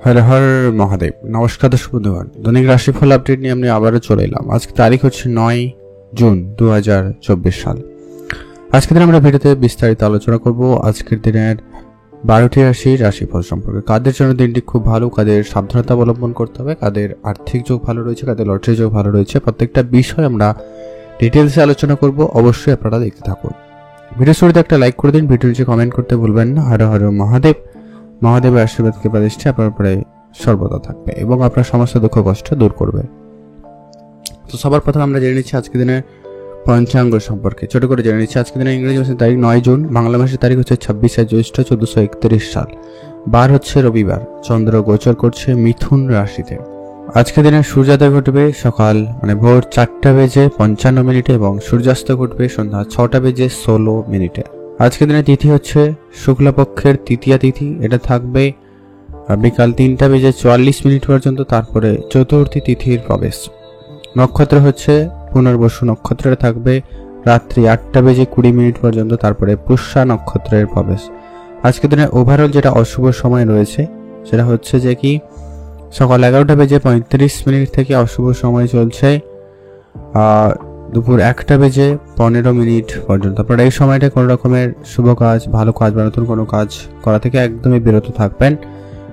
হর হর মহাদেব। নমস্কার দর্শক বন্ধুগণ, দৈনিক রাশিফল আপডেট নিয়ে আমি আবারও চলে এলাম। আজকে তারিখ হচ্ছে 9 জুন 2024 সাল। আজকের দিনে আমরা ভিডিওতে বিস্তারিত আলোচনা করব আজকের দিনের 12টি রাশির রাশিফল সম্পর্কে। কাদের জন্য দিনটি খুব ভালো, কাদের সাবধানতা অবলম্বন করতে হবে, কাদের আর্থিক যোগ ভালো রয়েছে, কাদের লটারি যোগ ভালো রয়েছে, প্রত্যেকটা বিষয় আমরা ডিটেলসে আলোচনা করব। অবশ্যই আপনারা দেখতে থাকুন। ভিডিও শুরুতে একটা লাইক করে দিন, ভিডিও নিচে কমেন্ট করতে ভুলবেন না। হর হর মহাদেব। মহাদেবের আশীর্বাদকে প্রতিষ্ঠা আপনার উপরে সর্বদা থাকবে এবং আপনার সমস্ত দুঃখ কষ্ট দূর করবে। তো সবার প্রথমে আমরা জেনে নিচ্ছি আজকের দিনের পঞ্চাঙ্গ সম্পর্কে। ছোট করে জেনে নিচ্ছি আজকের দিনের ইংরেজি মাসের তারিখ 9 জুন, বাংলা মাসের তারিখ হচ্ছে 26 জ্যৈষ্ঠ 1431 সাল। বার হচ্ছে রবিবার। চন্দ্র গোচর করছে মিথুন রাশিতে। আজকের দিনে সূর্যোদয় ঘটবে সকাল ভোর 4:55 এবং সূর্যাস্ত ঘটবে সন্ধ্যা 6:16। আজকের দিনে তিথি হচ্ছে শুক্লপক্ষের তৃতীয়া তিথি। এটা থাকবে বিকাল 3:44 পর্যন্ত, তারপরে চতুর্থী তিথির প্রবেশ। নক্ষত্র হচ্ছে পুনর্বসু নক্ষত্রে থাকবে রাত্রি 8:20 পর্যন্ত, তারপরে পুষ্যা নক্ষত্রের প্রবেশ। আজকের দিনে ওভারঅল যেটা অশুভ সময় রয়েছে সেটা হচ্ছে যে কি সকাল 11:35 থেকে অশুভ সময় চলছে দুপুর 1:15 পর্যন্ত। আপনারা এই সময়টা কোনো রকমের শুভ কাজ, ভালো কাজ বা নতুন কোনো কাজ করা থেকে একদমই বিরত থাকবেন,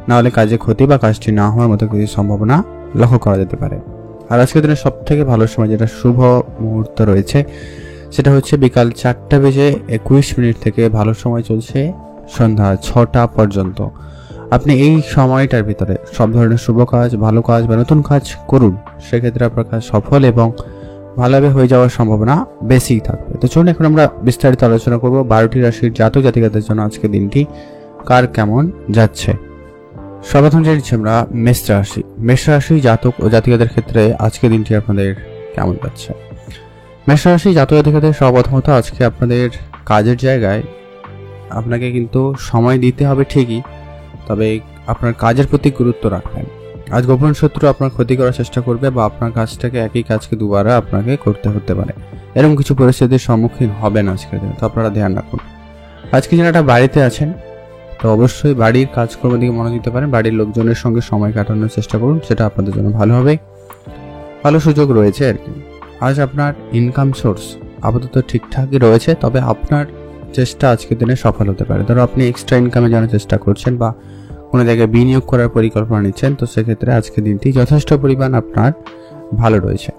নাহলে কাজে ক্ষতি বা কাজটি না হওয়ার মতো কিছু সম্ভাবনা লক্ষ্য করা যেতে পারে। আর আজকের দিনের সব থেকে ভালো সময় যেটা শুভ মুহূর্ত রয়েছে সেটা হচ্ছে বিকাল 4:21 থেকে ভালো সময় চলছে সন্ধ্যা 6টা পর্যন্ত। আপনি এই সময়টার ভিতরে সব ধরনের শুভ কাজ, ভালো কাজ বা নতুন কাজ করুন, সেক্ষেত্রে আপনার কাজ সফল এবং ভালোভাবে হয়ে যাওয়ার সম্ভাবনা বেশি থাকবে। তো চলুন এখন আমরা বিস্তারিত আলোচনা করব 12টি রাশির জাতক জাতিকাদের জন্য আজকের দিনটি কার কেমন যাচ্ছে। সর্বপ্রথম জেনেছি আমরা মেষ রাশি জাতক ও জাতিকাদের ক্ষেত্রে আজকের দিনটি আপনাদের কেমন যাচ্ছে। মেষ রাশি জাতক জাতিকাদের সর্বপ্রথমত আজকে আপনাদের কাজের জায়গায় আপনাকে কিন্তু সময় দিতে হবে ঠিকই, তবে আপনার কাজের প্রতি গুরুত্ব রাখবেন। আজ গোপন শত্রু আপনার ক্ষতি করার চেষ্টা করবে বা আপনার কাজটাকে একই কাজকে দুবার আপনাকে করতে হতে পারে, এরকম কিছু পরিস্থিতির সম্মুখীন হবেন আজকের দিনে। তো আপনারা ধ্যান রাখুন। আজকে যারা বাড়িতে আছেন তো অবশ্যই বাড়ির কাজকর্মের দিকে মনোযোগ দিতে পারেন। বাড়ির লোকজনের সঙ্গে সময় কাটানোর চেষ্টা করুন, সেটা আপনাদের জন্য ভালো হবে, ভালো সুযোগ রয়েছে আর কি। আজ আপনার ইনকাম সোর্স আপাতত ঠিকঠাকই রয়েছে, তবে আপনার চেষ্টা আজকের দিনে সফল হতে পারে। ধরো আপনি এক্সট্রা ইনকামে জানার চেষ্টা করছেন বা কোনো জায়গায় বিনিয়োগ করার পরিকল্পনা নিচ্ছেন, তো সেক্ষেত্রে আজকের দিনটি যথেষ্ট পরিমাণ আপনার ভালো রয়েছে।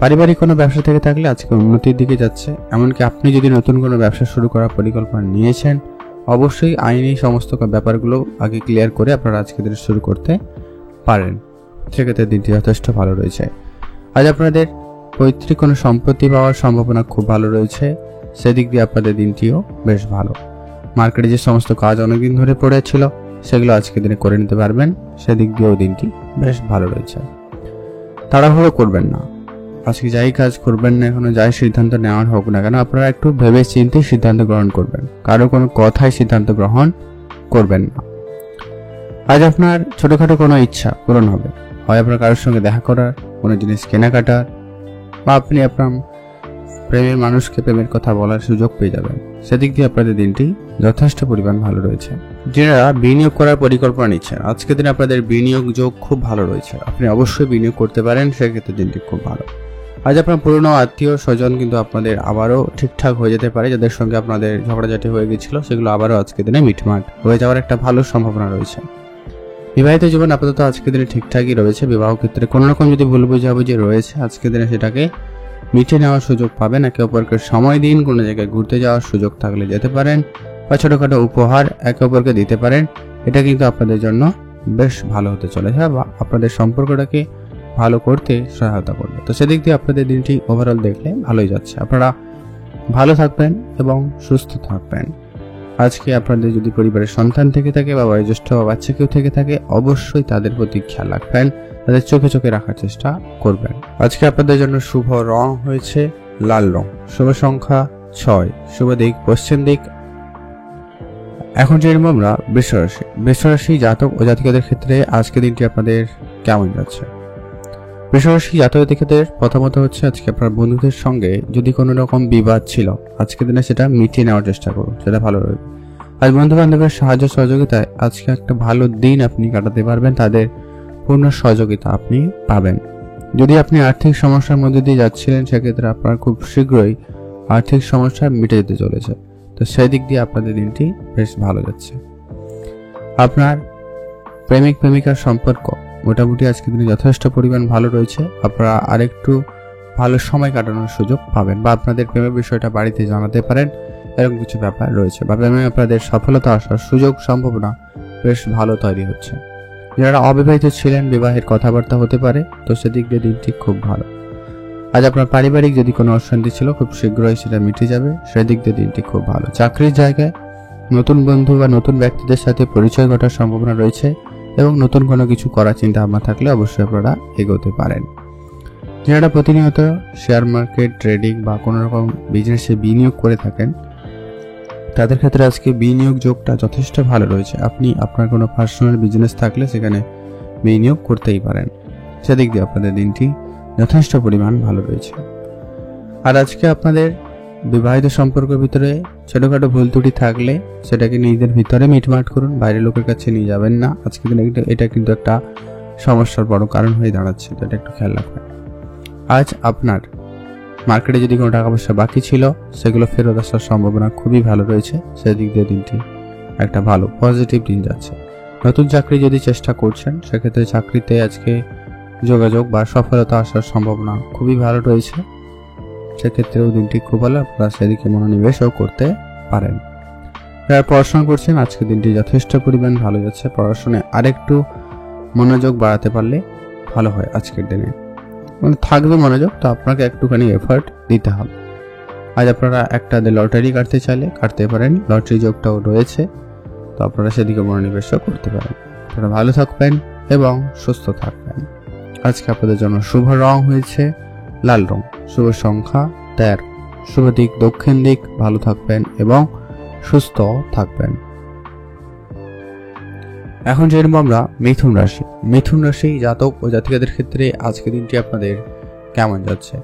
পারিবারিক কোনো ব্যবসা থেকে থাকলে আজকে উন্নতির দিকে যাচ্ছে। এমনকি আপনি যদি নতুন কোনো ব্যবসা শুরু করার পরিকল্পনা নিয়েছেন, অবশ্যই আইনি সমস্ত ব্যাপারগুলো আগে ক্লিয়ার করে আপনারা আজকের দিনে শুরু করতে পারেন, সেক্ষেত্রে দিনটি যথেষ্ট ভালো রয়েছে। আজ আপনাদের পৈতৃক কোনো সম্পত্তি পাওয়ার সম্ভাবনা খুব ভালো রয়েছে, সেদিক দিয়ে আপনাদের দিনটিও বেশ ভালো। মার্কেটে যে সমস্ত কাজ অনেকদিন ধরে পড়েছিল সেগুলো আজকের দিনে করে নিতে পারবেন, সেদিক দিয়েও দিনটি বেশ ভালো রয়েছে। তাড়াহুড়ো করবেন না, আজকে যাই কাজ করবেন না এখনো, যাই সিদ্ধান্ত নেওয়ার হোক না কেন, আপনারা একটু ভেবে চিন্তে সিদ্ধান্ত গ্রহণ করবেন, কারো কোনো কথায় সিদ্ধান্ত গ্রহণ করবেন না। আজ আপনার ছোটখাটো কোনো ইচ্ছা পূরণ হবে, হয় আপনার কারোর সঙ্গে দেখা করার, কোনো জিনিস কেনাকাটার, বা আপনি আপনার প্রেমের মানুষকে প্রেমের কথা বলার সুযোগ পেয়ে যাবেন, সেদিক দিয়ে আপনাদের দিনটি যথেষ্ট পরিমাণ ভালো রয়েছে। যারা বিনিয়োগ করার পরিকল্পনা নিচ্ছেন, আজকের দিনে আপনাদের বিনিয়োগ যোগ খুব ভালো রয়েছে, আপনি অবশ্যই বিনিয়োগ করতে পারেন, সেক্ষেত্রে দিনটি খুব ভালো। আজ আপনার পুরনো আত্মীয় স্বজন কিন্তু আপনাদের আবারও ঠিকঠাক হয়ে যেতে পারে, যাদের সঙ্গে আপনাদের ঝগড়াঝাটি হয়ে গেছিল সেগুলো আবারও আজকের দিনে মিটমাট হয়ে যাওয়ার একটা ভালো সম্ভাবনা রয়েছে। বিবাহিত জীবন আপাতত আজকের দিনে ঠিকঠাকই রয়েছে। বিবাহ ক্ষেত্রে কোনো রকম যদি ভুল বুঝাবুঝি রয়েছে, আজকের দিনে সেটাকে মিটে নেওয়ার সুযোগ পাবেন। একে অপরকে সময় দিন, কোনো জায়গায় ঘুরতে যাওয়ার সুযোগ থাকলে যেতে পারেন বা ছোটখাটো উপহার একে অপরকে দিতে পারেন, এটা কিন্তু আপনাদের জন্য বেশ ভালো হতে চলেছে বা আপনাদের সম্পর্কটাকে ভালো করতে সহায়তা করবে। তো সেদিক দিয়ে আপনাদের দিনটি ওভারঅল দেখলে ভালোই যাচ্ছে। আপনারা ভালো থাকবেন এবং সুস্থ থাকবেন। আজকে আপনাদের যদি পরিবারের সন্তান থেকে থাকে বা বয়োজ্যেষ্ঠ বা বাচ্চা কেউ থেকে থাকে, অবশ্যই তাদের প্রতি খেয়াল রাখবেন, তাদের চোখে চোখে রাখার চেষ্টা করবেন। আজকে আপনাদের জন্য শুভ রং হয়েছে লাল রং, শুভ সংখ্যা 6, শুভ দিক পশ্চিম দিক। এখন যে আমরা বৃষ রাশি জাতক ও জাতিকাদের ক্ষেত্রে আজকে দিনটি আপনাদের কেমন যাচ্ছে। বৃষ রাশি জাতক জাতিকাদের প্রথমত হচ্ছে আজকে আপনার বন্ধুদের সঙ্গে যদি কোনো রকম বিবাদ ছিল, আজকের দিনে সেটা মিটিয়ে নেওয়ার চেষ্টা করুন, সেটা ভালো রয়েছে। আজ বন্ধু বান্ধবের সাহায্য সহযোগিতায় আজকে একটা ভালো দিন আপনি কাটাতে পারবেন, তাদের পূর্ণ সহযোগিতা আপনি পাবেন। যদি আপনি আর্থিক সমস্যার মধ্যে দিয়ে যাচ্ছিলেন সেক্ষেত্রে আপনার খুব শীঘ্রই আর্থিক সমস্যা মিটে যেতে চলেছে, তো সেই দিক দিয়ে আপনাদের দিনটি বেশ ভালো যাচ্ছে। আপনার প্রেমিক প্রেমিকার সম্পর্ক মোটামুটি আজকের দিনে যথেষ্ট পরিমাণ ভালো রয়েছে। আপনারা আরেকটু ভালো সময় কাটানোর সুযোগ পাবেন বা আপনাদের প্রেমের বিষয়টা বাড়িতে জানাতে পারেন, এরকম কিছু ব্যাপার রয়েছে বা প্রেমে আপনাদের সফলতা আসার সুযোগ সম্ভাবনা বেশ ভালো তৈরি হচ্ছে। যারা অবিবাহিত ছিলেন বিবাহের কথাবার্তা হতে পারে, তো সেদিক দিয়ে দিনটি খুব ভালো। আজ আপনার পারিবারিক যদি কোনো অশান্তি ছিল খুব শীঘ্রই সেটা মিটে যাবে, সেদিক দিয়ে দিনটি খুব ভালো। চাকরির জায়গায় নতুন বন্ধু বা নতুন ব্যক্তিদের সাথে পরিচয় ঘটার সম্ভাবনা রয়েছে এবং নতুন কোনো কিছু করার চিন্তা ভাবনা থাকলে অবশ্যই আপনারা এগোতে পারেন। যারা প্রতিনিয়ত শেয়ার মার্কেট, ট্রেডিং বা কোনো রকম বিজনেসে বিনিয়োগ করে থাকেন তাদের ক্ষেত্রে আজকে বিনিয়োগ যোগটা যথেষ্ট ভালো রয়েছে। আপনি আপনার কোনো পার্সোনাল বিজনেস থাকলে সেখানে বিনিয়োগ করতেই পারেন, সেদিক দিয়ে আপনাদের দিনটি যথেষ্ট পরিমাণ ভালো রয়েছে। আর আজকে আপনাদের বিবাহিত সম্পর্কের ভিতরে ছোটখাটো ভুল ত্রুটি থাকলে সেটাকে নিজেদের ভিতরে মিটমাট করুন, বাইরের লোকের কাছে নিয়ে যাবেন না। আজকে দিনে এটা কিন্তু একটা সমস্যার বড় কারণ হয়ে দাঁড়াচ্ছে, তো এটা একটু খেয়াল রাখবেন। আজ আপনার মার্কেটে যদি কোনো টাকা পয়সা বাকি ছিল সেগুলো ফেরত আসার সম্ভাবনা খুবই ভালো রয়েছে, সেদিক দিয়ে দিনটি একটা ভালো পজিটিভ দিন যাচ্ছে। নতুন চাকরি যদি চেষ্টা করছেন সেক্ষেত্রে চাকরিতে আজকে যোগাযোগ বা সফলতা আসার সম্ভাবনা খুবই ভালো রয়েছে, সেক্ষেত্রেও দিনটি খুব ভালো, আপনারা সেদিকে মনোনিবেশও করতে পারেন। যারা পড়াশোনা করছেন আজকে দিনটি যথেষ্ট পরিমাণ ভালো যাচ্ছে, পড়াশোনায় আরেকটু মনোযোগ বাড়াতে পারলে ভালো হয়। আজকের দিনে মানে থাকবে মনোযোগ, তো আপনাকে একটুখানি এফার্ট দিতে হবে। আজ আপনারা একটা লটারি কাটতে চাইলে কাটতে পারেন, লটারি যোগটাও রয়েছে, তো আপনারা সেদিকে মনোনিবেশও করতে পারেন। আপনারা ভালো থাকবেন এবং সুস্থ থাকবেন। আজকে আপনাদের জন্য শুভ রং হয়েছে লাল রং, শুভ সংখ্যা 13, শুভ দিক দক্ষিণ দিক। ভালো থাকবেন এবং সুস্থ থাকবেন। এখন যে আমরা মিথুন রাশি জাতক ও জাতিকাদের ক্ষেত্রে আজকের দিনটি আপনাদের কেমন যাচ্ছে।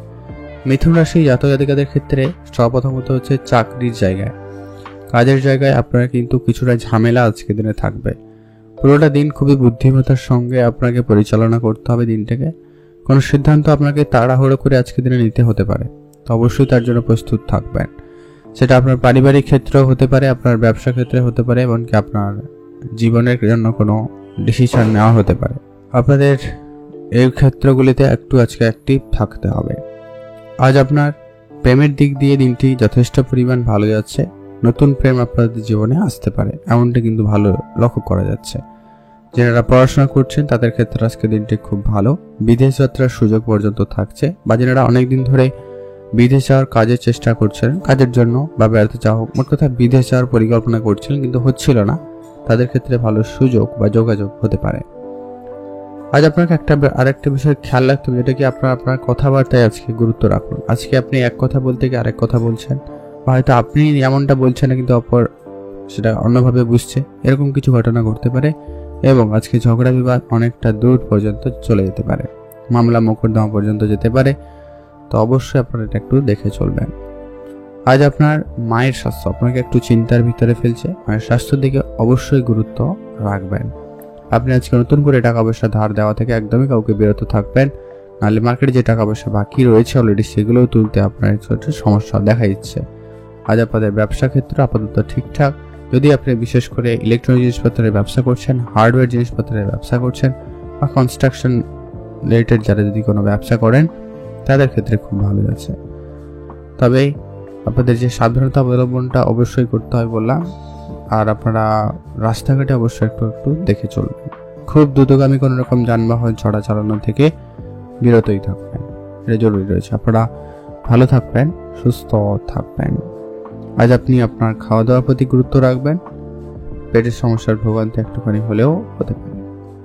মিথুন রাশি জাতক জাতিকাদের ক্ষেত্রে সর্বপ্রথমত হচ্ছে চাকরির জায়গায়, কাজের জায়গায় আপনারা কিন্তু কিছুটা ঝামেলা আজকের দিনে থাকবে। পুরোটা দিন খুবই বুদ্ধিমত্তার সঙ্গে আপনাকে পরিচালনা করতে হবে দিনটাকে। কোনো সিদ্ধান্ত আপনাকে তাড়াহুড়ো করে আজকের দিনে নিতে হতে পারে, তো অবশ্যই তার জন্য প্রস্তুত থাকবেন। সেটা আপনার পারিবারিক ক্ষেত্রেও হতে পারে, আপনার ব্যবসা ক্ষেত্রে হতে পারে, এমনকি আপনার জীবনের জন্য কোনো ডিসিশন নেওয়া হতে পারে। আপনাদের এই ক্ষেত্রগুলিতে একটু আজকে অ্যাক্টিভ থাকতে হবে। আজ আপনার প্রেমের দিক দিয়ে দিনটি যথেষ্ট পরিমাণ ভালো যাচ্ছে, নতুন প্রেম আপনাদের জীবনে আসতে পারে এমনটা কিন্তু ভালো লক্ষ্য করা যাচ্ছে। যারা পড়াশোনা করছেন তাদের ক্ষেত্রে আজকে দিনটি খুব ভালো, বিদেশ যাত্রার সুযোগ পর্যন্ত থাকছে, বা যারা অনেকদিন ধরে বিদেশ যাওয়ার কাজের চেষ্টা করছেন, কাজের জন্য বা বেড়াতে যাওয়া, মোট কথা বিদেশ যাওয়ার পরিকল্পনা করছিলেন কিন্তু হচ্ছিল না, তাদের ক্ষেত্রে ভালো সুযোগ বা যোগাযোগ হতে পারে। আজ আপনাকে আরেকটা বিষয় খেয়াল রাখতে হবে, যেটা কি আপনার কথাবার্তায় আজকে গুরুত্ব রাখুন। আজকে আপনি এক কথা বলতে গিয়ে আরেক কথা বলছেন, বা হয়তো আপনি এমনটা বলছেন না কিন্তু অপর সেটা অন্যভাবে বুঝছে, এরকম কিছু ঘটনা ঘটতে পারে এবং আজকে ঝগড়া বিবাদ অনেকটা দূর পর্যন্ত চলে যেতে পারে, মামলা মোকদ্দমা পর্যন্ত যেতে পারে, তো অবশ্যই আপনারা এটা একটু দেখে চলবেন। আজ আপনার মায়ের স্বাস্থ্য আপনাকে একটু চিন্তার ভিতরে ফেলছে, মায়ের স্বাস্থ্যের দিকে অবশ্যই গুরুত্ব রাখবেন। আপনি আজকে নতুন করে টাকা পয়সা ধার দেওয়া থেকে একদমই কাউকে বিরত থাকবেন, নাহলে মার্কেটে যে টাকা পয়সা বাকি রয়েছে অলরেডি সেগুলোও তুলতে আপনার একটু সমস্যা দেখা দিচ্ছে। আজ আপনাদের ব্যবসা ক্ষেত্র আপাতত ঠিকঠাক। যদি আপনি বিশেষ করে ইলেকট্রনিক জিনিসপত্রের ব্যবসা করছেন, হার্ডওয়্যার জিনিসপত্রের ব্যবসা করছেন, বা কনস্ট্রাকশন রিলেটেড যারা যদি কোনো ব্যবসা করেন তাদের ক্ষেত্রে খুব ভালো যাচ্ছে। তবে আপনাদের যে সাবধানতা অবলম্বনটা অবশ্যই করতে হয় বললাম, আর আপনারা রাস্তাঘাটে অবশ্যই একটু দেখে চলবেন। খুব দ্রুতগামী কোনো রকম যানবাহন চড়া চালানো থেকে বিরতই থাকবেন, এটা জরুরি রয়েছে। আপনারা ভালো থাকবেন, সুস্থ থাকবেন। আজ আপনি আপনার খাওয়া দাওয়ার প্রতি গুরুত্ব রাখবেন, পেটের সমস্যার ভোগান্তি একটুখানি হলেও হতে পারে।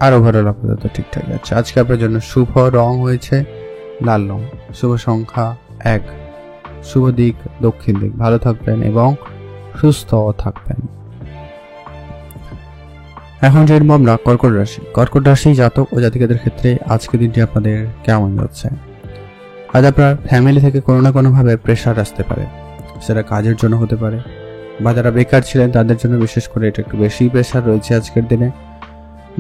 আর ওভারঅল আপাতত ঠিকঠাক যাচ্ছে। আজকে আপনার জন্য শুভ রং হয়েছে লাল রং, শুভ সংখ্যা 1, শুভ দিক দক্ষিণ দিক। ভালো থাকবেন এবং সুস্থ থাকবেন। এখন যে আমরা কর্কট রাশি জাতক ও জাতিকাদের ক্ষেত্রে আজকে দিনটি আপনাদের কেমন যাচ্ছে। আজ আপনার ফ্যামিলি থেকে কোনো না কোনো ভাবে প্রেশার আসতে পারে, সেটা কাজের জন্য হতে পারে, বা যারা বেকার ছিলেন তাদের জন্য বিশেষ করে এটা একটু বেশি প্রেশার রয়েছে আজকের দিনে।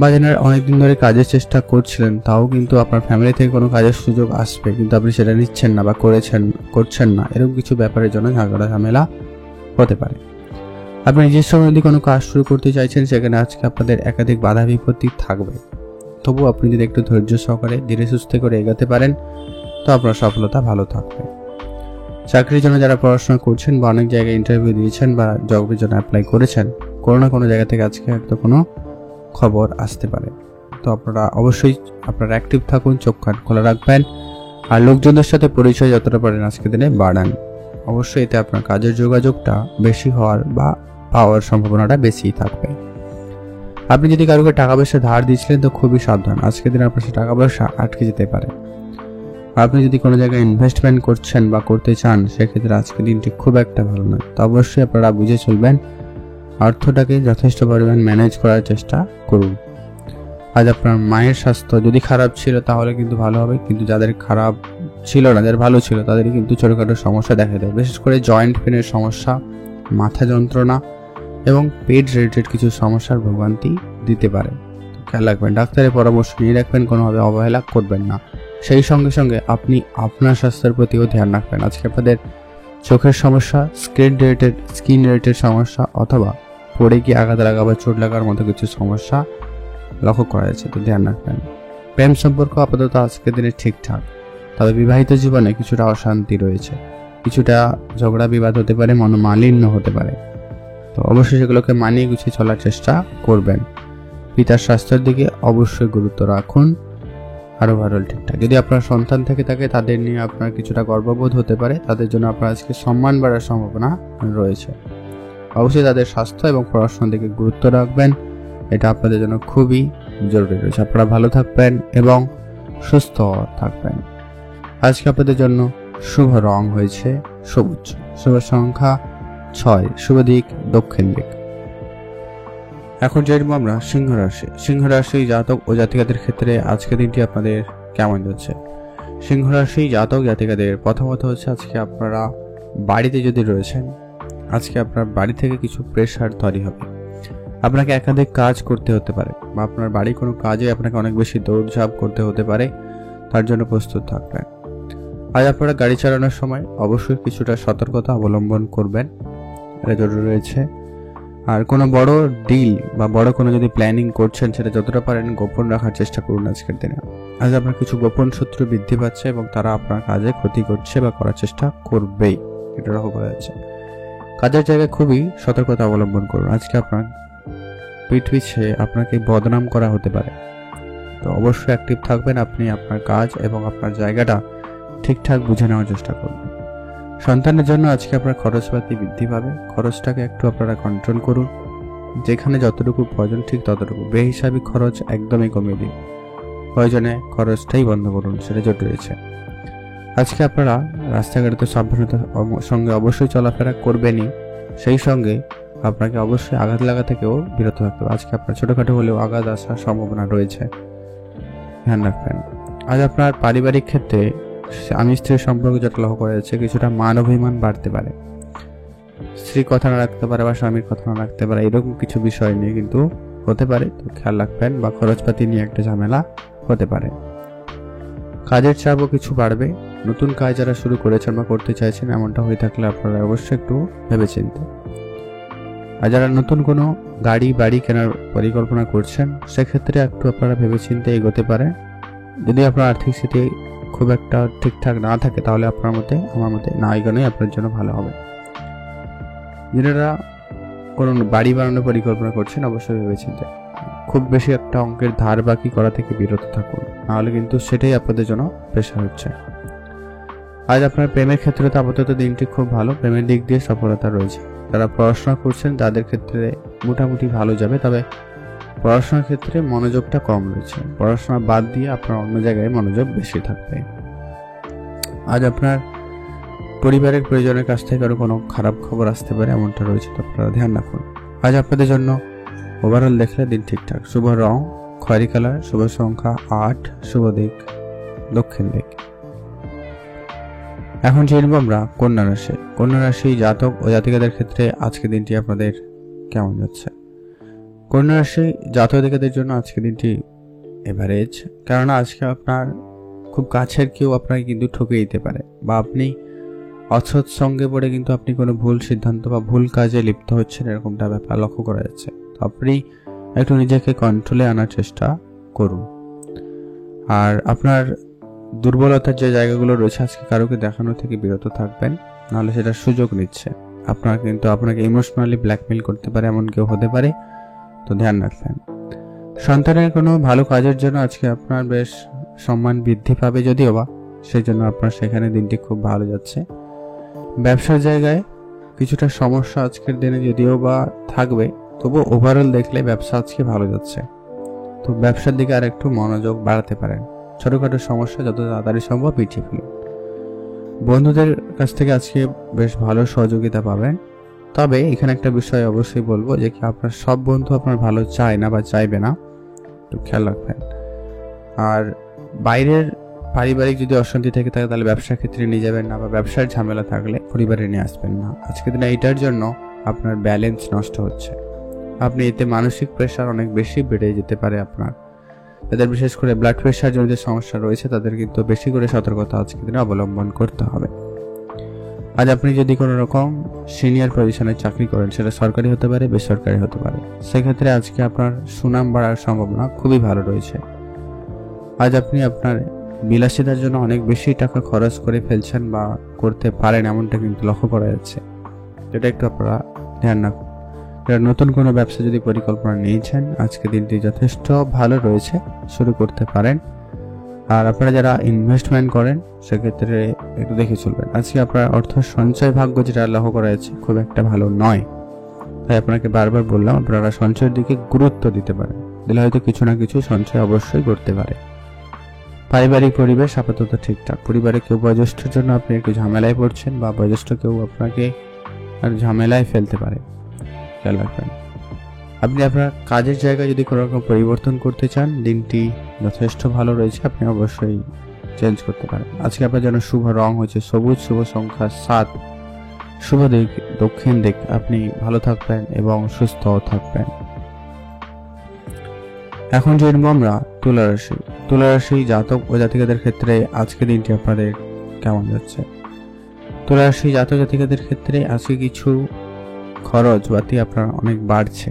বা যারা অনেকদিন ধরে কাজের চেষ্টা করছিলেন তাও কিন্তু আপনার ফ্যামিলি থেকে কোনো কাজের সুযোগ আসবে কিন্তু আপনি সেটা নিচ্ছেন না বা করছেন না, এরকম কিছু ব্যাপারের জন্য ঝামেলা হতে পারে। আপনি নিজস্ব যদি কোনো কাজ শুরু করতে চাইছেন সেখানে আজকে আপনাদের একাধিক বাধা বিপত্তি থাকবে, তবু আপনি যদি একটু ধৈর্য সহকারে ধীরে সুস্থে করে এগোতে পারেন তো আপনার সফলতা ভালো থাকবে। চাকরির জন্য যারা পড়াশোনা করছেন বা অনেক জায়গায় ইন্টারভিউ দিয়েছেন বা জবের জন্য অ্যাপ্লাই করেছেন, কোনো না কোনো জায়গা থেকে আজকে হয়তো কোনো খবর আসতে পারে। তো আপনারা অবশ্যই আপনারা অ্যাক্টিভ থাকুন, চোখ কান খোলা রাখবেন আর লোকজনদের সাথে পরিচয় যতটা পারেন আজকের দিনে বাড়ান। অবশ্যই এতে আপনার কাজের যোগাযোগটা বেশি হওয়ার বা পাওয়ার সম্ভাবনাটা বেশি থাকবে। আপনি যদি কারোকে টাকা পয়সা ধার দিয়েছিলেন তো খুবই সাবধান, আজকের দিনে আপনার টাকা পয়সা আটকে যেতে পারে। আপনি যদি কোনো জায়গায় ইনভেস্টমেন্ট করছেন বা করতে চান সেক্ষেত্রে আজকের দিনটি খুব একটা ভালো নয়। তো অবশ্যই আপনারা বুঝে চলবেন, অর্থটাকে যথেষ্ট পরিমাণ ম্যানেজ করার চেষ্টা করুন। আজ আপনার মায়ের স্বাস্থ্য যদি খারাপ ছিল তাহলে কিন্তু ভালো হবে, কিন্তু যাদের খারাপ ছিল না, যাদের ভালো ছিল তাদের কিন্তু ছোটোখাটো সমস্যা দেখা দেয়, বিশেষ করে জয়েন্ট পেনের সমস্যা, মাথা যন্ত্রণা এবং পেট রিলেটেড কিছু সমস্যার ভোগান্তি দিতে পারে। খেয়াল রাখবেন, ডাক্তারের পরামর্শ নিয়ে রাখবেন, কোনোভাবে অবহেলা করবেন না। সেই সঙ্গে সঙ্গে আপনি আপনার স্বাস্থ্যের প্রতিও ধ্যান রাখবেন। আজকে আপনাদের চোখের সমস্যা, স্কিন রিলেটেড সমস্যা অথবা পড়ে গিয়ে আঘাত লাগা বা চোট লাগার মতো কিছু সমস্যা লক্ষ্য করা যাচ্ছে, তো ধ্যান রাখবেন। প্রেম সম্পর্ক আপাতত আজকের দিনে ঠিকঠাক, তবে বিবাহিত জীবনে কিছুটা অশান্তি রয়েছে, কিছুটা ঝগড়া বিবাদ হতে পারে, মনোমালিন্য হতে পারে। তো অবশ্যই সেগুলোকে মানিয়ে গুছিয়ে চলার চেষ্টা করবেন। পিতার স্বাস্থ্যের দিকে অবশ্যই গুরুত্ব রাখুন। আরও ভালো ঠিকঠাক, যদি আপনার সন্তান থেকে থাকে তাদের নিয়ে আপনার কিছুটা গর্ববোধ হতে পারে, তাদের জন্য আপনার আজকে সম্মান বাড়ার সম্ভাবনা রয়েছে। অবশ্যই তাদের স্বাস্থ্য এবং পড়াশোনার দিকে গুরুত্ব রাখবেন, এটা আপনাদের জন্য খুবই জরুরি রয়েছে। আপনারা ভালো থাকবেন এবং সুস্থ থাকবেন। আজকে আপনাদের জন্য শুভ রং হয়েছে সবুজ, শুভ সংখ্যা 6, শুভ দিক দক্ষিণ দিক। এখন জানবো আমরা সিংহ রাশি জাতক ও জাতিকাদের ক্ষেত্রে আজকে দিনটি আপনাদের কেমন যাচ্ছে। সিংহ রাশি জাতক জাতিকাদের প্রথমত হচ্ছে আজকে আপনারা বাড়িতে যদি রয়েছেন, আজকে আপনার বাড়ি থেকে কিছু প্রেশার তৈরি হবে, আপনাকে একাধিক কাজ করতে হতে পারে বা আপনার বাড়ি কোনো কাজে আপনাকে অনেক বেশি দৌড়ঝাঁপ করতে হতে পারে, তার জন্য প্রস্তুত থাকবেন। আজ আপনারা গাড়ি চালানোর সময় অবশ্যই কিছুটা সতর্কতা অবলম্বন করবেন, এটা জরুরি রয়েছে। আর কোনো বড় ডিল বা বড় কোনো যদি প্ল্যানিং করছেন সেটা যতটা পারেন গোপন রাখার চেষ্টা করুন আজকের দিনে। আজ আপনার কিছু গোপন শত্রু বৃদ্ধি পাচ্ছে এবং তারা আপনার কাজে ক্ষতি করছে বা করার চেষ্টা করবেই, এটা লক্ষ্য করা যাচ্ছে। কাজের জায়গায় খুবই সতর্কতা অবলম্বন করুন, আজকে আপনার পিঠ পিছিয়ে আপনাকে বদনাম করা হতে পারে। তো অবশ্যই অ্যাক্টিভ থাকবেন, আপনি আপনার কাজ এবং আপনার জায়গাটা ঠিকঠাক বুঝে নেওয়ার চেষ্টা করবেন। সন্তানের জন্য আজকে আপনার খরচপাতি বৃদ্ধি পাবে, খরচটাকে একটু আপনারা কন্ট্রোল করুন, যেখানে যতটুকু প্রয়োজন ঠিক ততটুকু, বেহিসাবি খরচ একদমই কমিয়ে দিন, প্রয়োজনে খরচটাই বন্ধ করুন, সেটা জট রয়েছে। আজকে আপনারা রাস্তাঘাটে তো সাবধানতার সঙ্গে অবশ্যই চলাফেরা করবেনই, সেই সঙ্গে আপনাকে অবশ্যই আঘাত লাগা থেকেও বিরত থাকতে হবে। আজকে আপনার ছোটোখাটো হলেও আঘাত আসার সম্ভাবনা রয়েছে, ধ্যান রাখবেন। আজ আপনার পারিবারিক ক্ষেত্রে স্বামী স্ত্রীর সম্পর্ক যেটা লক্ষ্য করা যাচ্ছে, কিছুটা মান অভিমান বাড়তে পারে, স্ত্রী কথা না রাখতে পারে বা স্বামীর কথা না রাখতে পারে, এরকম কিছু বিষয় নিয়ে কিন্তু হতে পারে, তো খেয়াল রাখবেন। বা খরচপাতি নিয়ে একটা ঝামেলা হতে পারে। কাজের চাপও কিছু বাড়বে, নতুন কাজ যারা শুরু করেছেন বা করতে চাইছেন এমনটা হয়ে থাকলে আপনারা অবশ্যই একটু ভেবেচিন্তে। আর যারা নতুন কোনো গাড়ি বাড়ি কেনার পরিকল্পনা করছেন সেক্ষেত্রে একটু আপনারা ভেবেচিন্তে এগোতে পারেন। যদি আপনার আর্থিক স্থিতি খুব একটা ঠিকঠাক না থাকে তাহলে আপনার মতে আমার মতে না এগোনোই আপনার জন্য ভালো হবে। যারা কোনো বাড়ি বানানোর পরিকল্পনা করছেন অবশ্যই ভেবেচিন্তে, খুব বেশি একটা অঙ্কের ধার বাকি করা থেকে বিরত থাকুন, নাহলে কিন্তু সেটাই আপনাদের জন্য প্রেশার হচ্ছে। আজ আপনার প্রেমের ক্ষেত্রে তো আপাতত দিনটি খুব ভালো, প্রেমের দিক দিয়ে সফলতা রয়েছে। যারা পড়াশোনা করছেন তাদের ক্ষেত্রে মোটামুটি ভালো যাবে, তবে পড়াশোনার ক্ষেত্রে মনোযোগটা কম রয়েছে, পড়াশোনা বাদ দিয়ে আপনার অন্য জায়গায় মনোযোগ বেশি থাকবে। আজ আপনার পরিবারের পরিজনের কাছ থেকে আরও কোনো খারাপ খবর আসতে পারে, এমনটা রয়েছে, তো আপনারা ধ্যান রাখুন। আজ আপনাদের জন্য ওভারঅল দেখলে দিন ঠিকঠাক। শুভ রং খয়েরি কালার, শুভ সংখ্যা 8, শুভ দিক দক্ষিণ দিক। এখন জেনব আমরা কন্যা রাশি জাতক ও জাতিকাদের ক্ষেত্রে আজকের দিনটি আপনাদের কেমন যাচ্ছে। কন্যা রাশি জাতক জাতিকাদের জন্য আজকের দিনটি এভারেজ, কেননা আজকে আপনার খুব কাছের কেউ আপনাকে কিন্তু ঠকে দিতে পারে, বা আপনি অসৎ সঙ্গে পড়ে কিন্তু আপনি কোনো ভুল সিদ্ধান্ত বা ভুল কাজে লিপ্ত হচ্ছেন, এরকমটা ব্যাপার লক্ষ্য করা যাচ্ছে। তো আপনি একটু নিজেকে কন্ট্রোলে আনার চেষ্টা করুন। আর আপনার দুর্বলতার যে জায়গাগুলো রয়েছে আজকে কারোকে দেখানো থেকে বিরত থাকবেন, নাহলে সেটা সুযোগ নিচ্ছে। আপনাকে ইমোশনালি ব্ল্যাকমেল করতে পারে, এমন কেউ হতে পারে, তো ধ্যান রাখবেন। সন্তানের কোনো ভালো কাজের জন্য আজকে আপনার বেশ সম্মান বৃদ্ধি পাবে, যদিও বা সেই জন্য আপনার সেখানে দিনটি খুব ভালো যাচ্ছে। ব্যবসার জায়গায় কিছুটা সমস্যা আজকের দিনে যদিও বা থাকবে, তবু ওভারঅল দেখলে ব্যবসা আজকে ভালো যাচ্ছে। তো ব্যবসার দিকে আর একটু মনোযোগ বাড়াতে পারেন। ছোটখাটো সমস্যা যত তাড়াতাড়ি সম্ভব মিটিয়ে ফেলুন। বন্ধুদের কাছ থেকে আজকে বেশ ভালো সহযোগিতা পাবেন। তবে এখানে একটা বিষয় অবশ্যই বলবো যে কি আপনার সব বন্ধু আপনার ভালো চায় না বা চাইবে না, একটু খেয়াল রাখবেন। আর বাইরের পারিবারিক যদি অশান্তি থেকে থাকে তাহলে ব্যবসার ক্ষেত্রে নিয়ে যাবেন না, বা ব্যবসার ঝামেলা থাকলে পরিবারে নিয়ে আসবেন না। আজকের দিনে এইটার জন্য আপনার ব্যালেন্স নষ্ট হচ্ছে, আপনি এতে মানসিক প্রেশার অনেক বেশি বেড়ে যেতে পারে আপনার। যাদের বিশেষ করে ব্লাড প্রেশার জনিত সমস্যা রয়েছে তাদের কিন্তু বেশি করে সতর্কতা আজকের দিনে অবলম্বন করতে হবে। আজ আপনি যদি কোনো রকম সিনিয়র পজিশনে চাকরি করেন, সেটা সরকারি হতে পারে, বেসরকারি হতে পারে, সেক্ষেত্রে আজকে আপনার সুনাম বাড়ার সম্ভাবনা খুবই ভালো রয়েছে। আজ আপনি আপনার বিলাসিতার জন্য অনেক বেশি টাকা খরচ করে ফেলছেন বা করতে পারেন, এমনটা কিন্তু লক্ষ্য করা যাচ্ছে। এটা একটু আপনারা ধ্যান রাখুন। নতুন কোনো ব্যবসা যদি পরিকল্পনা নিয়েছেন, আজকে দিনটি যথেষ্ট ভালো রয়েছে, শুরু করতে পারেন। আর আপনারা যারা ইনভেস্টমেন্ট করেন সেক্ষেত্রে একটু দেখে চলবেন। আজকে আপনার অর্থ সঞ্চয় ভাগ্য যেটা লক্ষ্য করা যাচ্ছে খুব একটা ভালো নয়, তাই আপনাকে বারবার বললাম আপনারা সঞ্চয়ের দিকে গুরুত্ব দিতে পারেন, দিলে হয়তো কিছু না কিছু সঞ্চয় অবশ্যই করতে পারে। পারিবারিক পরিবেশ আপাতত ঠিকঠাক। পরিবারে কেউ বয়োজ্যেষ্ঠের জন্য আপনি একটু ঝামেলায় পড়ছেন, বা বয়োজ্যেষ্ঠ কেউ আপনাকে আর ঝামেলায় ফেলতে পারে, খেয়াল রাখবেন। আপনি আপনার কাজের জায়গায় যদি কোনো রকম পরিবর্তন করতে চান, দিনটি যথেষ্ট ভালো রয়েছে, আপনি অবশ্যই চেঞ্জ করতে পারেন। আজকে আপনার জন্য শুভ রং হচ্ছে সবুজ, শুভ সংখ্যা 7, শুভ দিক দক্ষিণ দিক। আপনি ভালো থাকবেন এবং সুস্থ থাকবেন। এখন জানবো আমরা তুলা রাশি জাতক ও জাতিকাদের ক্ষেত্রে আজকে দিনটি আপনাদের কেমন যাচ্ছে। তুলা রাশি জাতক জাতিকাদের ক্ষেত্রে আজকে কিছু খরচ পাতি আপনার অনেক বাড়ছে।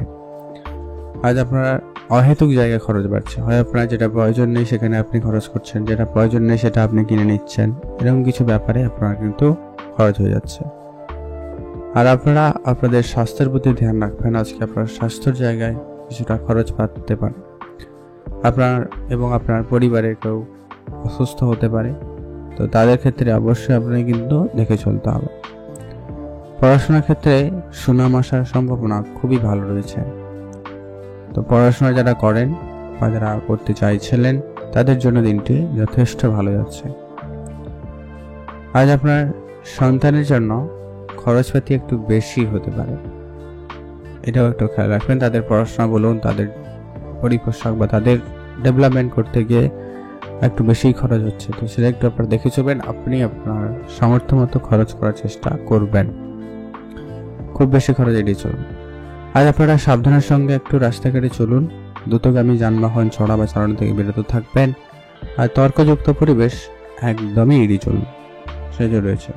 আজ আপনার অহেতুক জায়গায় খরচ বাড়ছে, হয় আপনার যেটা প্রয়োজন নেই সেখানে আপনি খরচ করছেন, যেটা প্রয়োজন নেই সেটা আপনি কিনে নিচ্ছেন, এরকম কিছু ব্যাপারে আপনার কিন্তু খরচ হয়ে যাচ্ছে। আর আপনারা আপনাদের স্বাস্থ্যের প্রতি ধ্যান রাখবেন। আজকে আপনার স্বাস্থ্যের জায়গায় কিছুটা খরচ পাতে পারে, আপনার এবং আপনার পরিবারের কেউ অসুস্থ হতে পারে, তো তাদের ক্ষেত্রে অবশ্যই আপনাকে কিন্তু দেখে চলতে হবে। পড়াশোনার ক্ষেত্রে সুনাম আসার সম্ভাবনা খুবই ভালো রয়েছে। তো পড়াশোনা যারা করেন বা যারা করতে চাইছিলেন তাদের জন্য দিনটি যথেষ্ট ভালো যাচ্ছে। আজ আপনার সন্তানের জন্য খরচপাতি একটু বেশি হতে পারে, এটাও একটু খেয়াল রাখবেন। তাদের পড়াশোনা বলুন, তাদের পরিপোষক বা তাদের ডেভেলপমেন্ট করতে গিয়ে একটু বেশি খরচ হচ্ছে, তো সেটা একটু আপনারা দেখে চলবেন। আপনি আপনার সামর্থ্য মতো খরচ করার চেষ্টা করবেন, খুব বেশি খরচ এড়িয়ে চলুন। আজ আপনারা সাবধানের সঙ্গে একটু রাস্তাঘাটে চলুন, দ্রুতগামী যানবাহন চড়া বা চালানো থেকে বিরত থাকবেন। আর তর্কযুক্ত পরিবেশ একদমই এড়িয়ে চলুন, সেটা রয়েছে।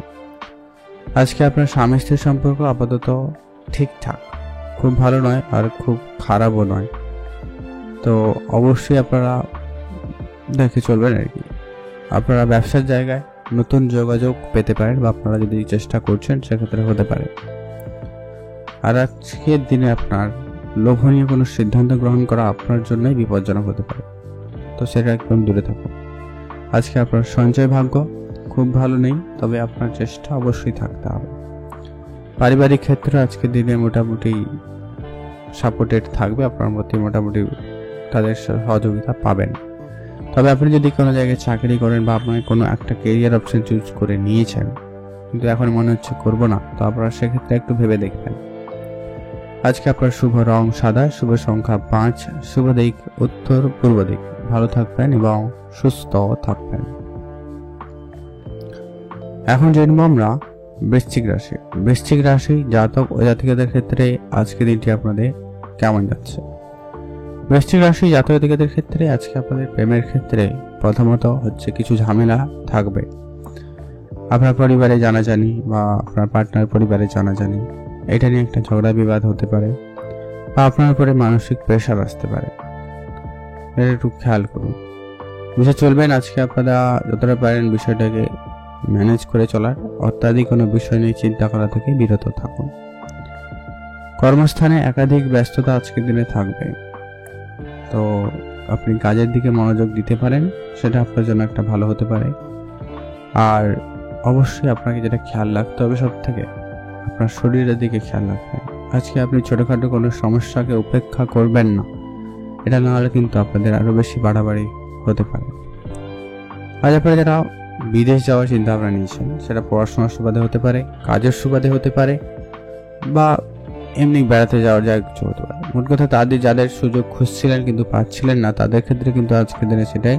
আজকে আপনার স্বামী স্ত্রীর সম্পর্ক আপাতত ঠিকঠাক, খুব ভালো নয় আর খুব খারাপও নয়, তো অবশ্যই আপনারা দেখে চলবেন আর কি। আপনারা ব্যবসার জায়গায় নতুন যোগাযোগ পেতে পারেন, বা আপনারা যদি চেষ্টা করছেন সেক্ষেত্রে হতে পারে। আর আজকের দিনে আপনার লোভনীয় কোনো সিদ্ধান্ত গ্রহণ করা আপনার জন্যই বিপজ্জনক হতে পারে, তো সেটা একদম দূরে থাকুন। আজকে আপনার সঞ্চয় ভাগ্য খুব ভালো নেই, তবে আপনার চেষ্টা অবশ্যই থাকতে হবে। পারিবারিক ক্ষেত্রে আজকের দিনে মোটামুটি সাপোর্টেড থাকবে, আপনার প্রতি মোটামুটি তাদের সহযোগিতা পাবেন। তবে আপনি যদি কোনো জায়গায় চাকরি করেন বা আপনার কোনো একটা কেরিয়ার অপশন চুজ করে নিয়েছেন কিন্তু এখন মনে হচ্ছে করবো না, তো আপনারা সেক্ষেত্রে একটু ভেবে দেখবেন। আজকে আপনার শুভ রং সাদা, শুভ সংখ্যা 5, শুভ দিক উত্তর পূর্ব দিক। ভালো থাকবেন এবং সুস্থ থাকবেন। এখন জেনব আমরা বৃশ্চিক রাশি জাতক ও জাতিকাদের ক্ষেত্রে আজকের দিনটি আপনাদের কেমন যাচ্ছে। বৃশ্চিক রাশি জাতক জাতিকাদের ক্ষেত্রে আজকে আপনাদের প্রেমের ক্ষেত্রে প্রথমত হচ্ছে কিছু ঝামেলা থাকবে। আপনার পরিবারে জানাজানি বা আপনার পার্টনার পরিবারে জানাজানি, এটা নিয়ে একটা ঝগড়া বিবাদ হতে পারে বা আপনার উপরে মানসিক প্রেশার আসতে পারে, এটা একটু খেয়াল করুন। বুঝে চলবেন আজকে আপনারা যতটা পারেন বিষয়টাকে ম্যানেজ করে চলার, অত্যাধিক কোনো বিষয় নিয়ে চিন্তা করা থেকে বিরত থাকুন। কর্মস্থানে একাধিক ব্যস্ততা আজকের দিনে থাকবে, তো আপনি কাজের দিকে মনোযোগ দিতে পারেন, সেটা আপনার জন্য একটা ভালো হতে পারে। আর অবশ্যই আপনাকে যেটা খেয়াল রাখতে হবে সব থেকে, আপনার শরীরের দিকে খেয়াল রাখবেন। আজকে আপনি ছোটোখাটো কোনো সমস্যাকে উপেক্ষা করবেন না, এটা না হলে কিন্তু আপনাদের আরও বেশি বাড়াবাড়ি হতে পারে। আজ আপনারা যারা বিদেশ যাওয়ার চিন্তা ভাবনা নিয়েছেন, সেটা পড়াশোনার সুবাদে হতে পারে, কাজের সুবাদে হতে পারে, বা এমনি বেড়াতে যাওয়ার যা কিছু হতে পারে। মোট কথা যাদের সুযোগ খুঁজছিলেন কিন্তু পাচ্ছিলেন না, তাদের ক্ষেত্রে কিন্তু আজকের দিনে সেটাই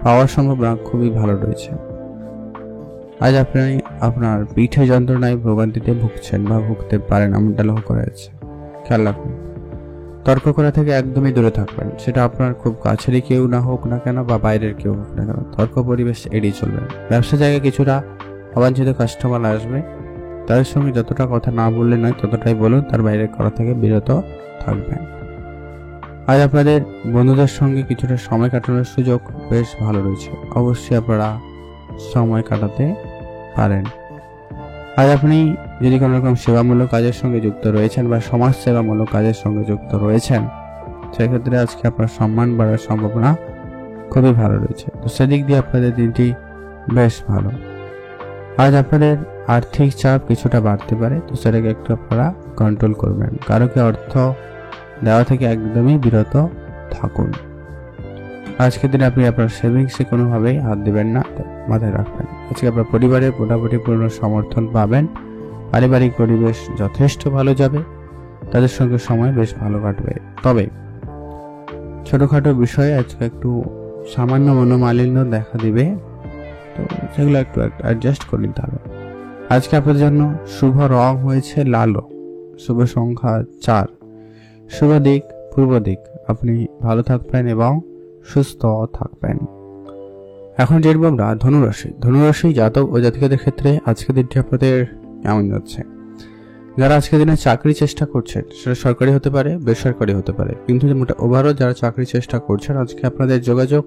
পাওয়ার সম্ভাবনা খুবই ভালো রয়েছে। আজ আপনি আপনার পিঠে যন্ত্রণায় ভোগান্তিতে ভুগছেন বা ভুগতে পারেন, এমনটা লক্ষ্য করা যাচ্ছে। খেয়াল রাখুন, তর্ক করা থেকে একদমই দূরে থাকবেন, সেটা আপনার খুব কাছেরই কেউ না হোক না কেন বা বাইরের কেউ হোক না কেন, তর্ক পরিবেশ এড়িয়ে চলবেন। ব্যবসা জায়গায় কিছুটা অবাঞ্ছিত কাস্টমার আসবে, তাদের সঙ্গে যতটা কথা না বললে নয় ততটাই বলুন, তার বাইরে করা থেকে বিরত থাকবেন। আজ আপনাদের বন্ধুদের সঙ্গে কিছুটা সময় কাটানোর সুযোগ বেশ ভালো রয়েছে, অবশ্যই আপনারা সময় কাটাতে পারেন। আজ আপনি যদি কোনো রকম সেবামূলক কাজের সঙ্গে যুক্ত রয়েছেন বা সমাজ সেবামূলক কাজের সঙ্গে যুক্ত রয়েছেন, সেক্ষেত্রে আজকে আপনার সম্মান বাড়ার সম্ভাবনা খুবই ভালো রয়েছে, তো সেদিক দিয়ে আপনাদের দিনটি বেশ ভালো। আজ আপনাদের আর্থিক চাপ কিছুটা বাড়তে পারে, তো সেটাকে একটু আপনারা কন্ট্রোল করবেন। কারোকে অর্থ দেওয়া থেকে একদমই বিরত থাকুন। আজকের দিনে আপনি আপনার সেভিংসে কোনোভাবেই হাত দেবেন না, মাথায় রাখবেন। আজকে আপনার পরিবারের মোটামুটি পূর্ণ সমর্থন পাবেন, পারিবারিক পরিবেশ যথেষ্ট ভালো যাবে, তাদের সঙ্গে সময় বেশ ভালো কাটবে। তবে ছোটোখাটো বিষয়ে আজকে একটু সামান্য মনোমালিন্য দেখা দিবে, তো সেগুলো একটু অ্যাডজাস্ট করে নিতে হবে। আজকে আপনাদের জন্য শুভ রং হয়েছে লাল, শুভ সংখ্যা 4, শুভ দিক পূর্ব দিক। আপনি ভালো থাকবেন এবং সুস্থ থাকবেন। এখন জেনব আমরা ধনুরাশি জাতক ও জাতিকাদের ক্ষেত্রে আজকের দিনটি আপনাদের কেমন যাচ্ছে। যারা আজকের দিনে চাকরি চেষ্টা করছেন, সেটা সরকারি হতে পারে, বেসরকারি হতে পারে, কিন্তু ওভারঅল যারা চাকরি চেষ্টা করছেন, আজকে আপনাদের যোগাযোগ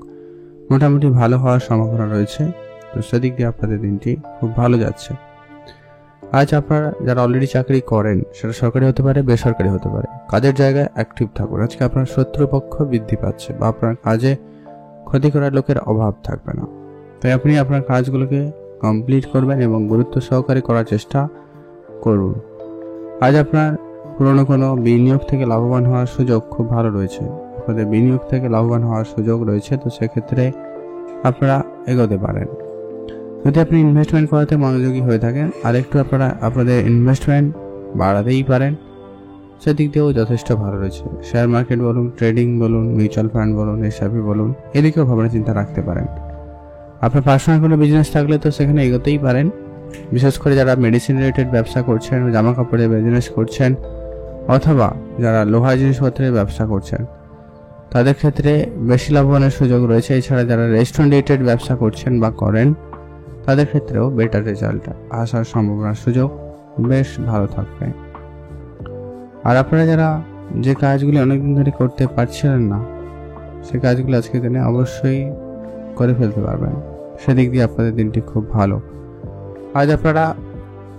মোটামুটি ভালো হওয়ার সম্ভাবনা রয়েছে, তো সেদিক দিয়ে আপনাদের দিনটি খুব ভালো যাচ্ছে। আজ আপনারা যারা অলরেডি চাকরি করেন, সেটা সরকারি হতে পারে, বেসরকারি হতে পারে, কাজের জায়গায় অ্যাক্টিভ থাকুন। আজকে আপনার শত্রুপক্ষ বৃদ্ধি পাচ্ছে বা আপনার কাজে ক্ষতি করার লোকের অভাব থাকবে না, তাই আপনি আপনার কাজগুলোকে কমপ্লিট করবেন এবং গুরুত্ব সহকারে করার চেষ্টা করুন। আজ আপনার পুরনো কোনো বিনিয়োগ থেকে লাভবান হওয়ার সুযোগ খুব ভালো রয়েছে, আপনাদের বিনিয়োগ থেকে লাভবান হওয়ার সুযোগ রয়েছে, তো সেক্ষেত্রে আপনারা এগোতে পারেন। যদি আপনি ইনভেস্টমেন্ট করাতে মনোযোগী হয়ে থাকেন, আর একটু আপনারা আপনাদের ইনভেস্টমেন্ট বাড়াতেই পারেন, সেদিক দিয়েও যথেষ্ট ভালো রয়েছে। শেয়ার মার্কেট বলুন, ট্রেডিং বলুন, মিউচুয়াল ফান্ড বলুন, এসবই বলুন, এদিকেও ভাবনা চিন্তা রাখতে পারেন। আপনার পার্সোনাল কোনো বিজনেস থাকলে তো সেখানে এগোতেই পারেন, বিশেষ করে যারা মেডিসিন রিলেটেড ব্যবসা করছেন, জামা কাপড়ের বিজনেস করছেন, অথবা যারা লোহা জিনিসপত্রের ব্যবসা করছেন, তাদের ক্ষেত্রে বেশি লাভবানের সুযোগ রয়েছে। এছাড়া যারা রেস্টুরেন্ট রিলেটেড ব্যবসা করছেন বা করেন, তাদের ক্ষেত্রেও বেটার রেজাল্ট আসার সম্ভাবনার সুযোগ বেশ ভালো থাকবে। আর আপনারা যারা যে কাজগুলি অনেকদিন ধরে করতে পারছিলেন না, সে কাজগুলো আজকে দিনে অবশ্যই করে ফেলতে পারবেন, সেদিক দিয়ে আপনাদের দিনটি খুব ভালো। আজ আপনারা